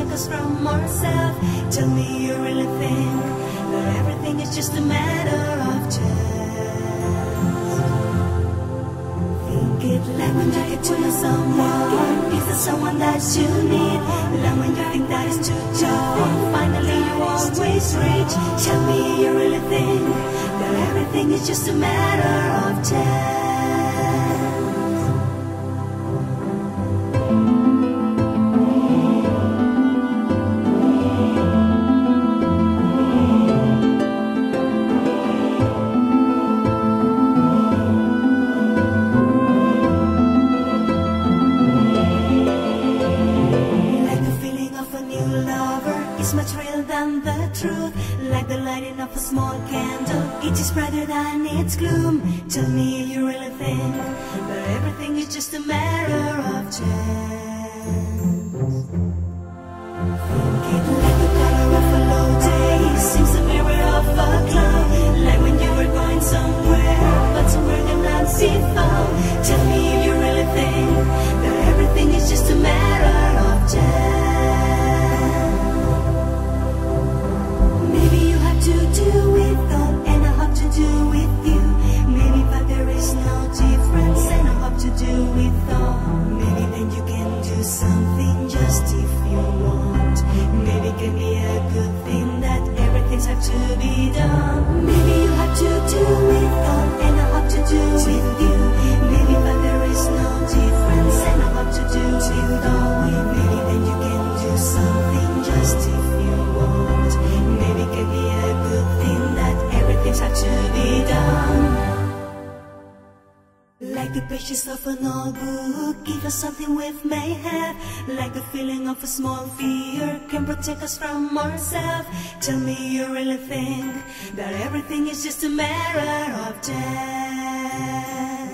protect us from ourselves. Tell me you really think that everything is just a matter of chance. Think it like when you get to know someone. Is there someone that you need? Like when you think that is too tough, finally you always reach. Tell me you really think that everything is just a matter of chance. It's much realer than the truth, like the lighting of a small candle. It is brighter than its gloom. Tell me you really think that everything is just a matter of chance. Think it like the color of a low day seems the mirror of a cloud, like when you were going somewhere, but somewhere you not see found. Tell me you really think that everything is just a matter of chance. To do with all, and I hope to do with you. Maybe, but there is no difference, and I hope to do with all. Maybe then you can do something just if you want. Maybe it can be a good thing that everything's have to be done. Maybe you have to do with all, and I hope to do with you. Maybe, but there is no difference, and I hope to do with all. Maybe then you can do something just if you want. Maybe it can be a good thing that everything's had to be done. Like the pages of an old book, give us something we may have. Like the feeling of a small fear can protect us from ourselves. Tell me you really think that everything is just a matter of chance.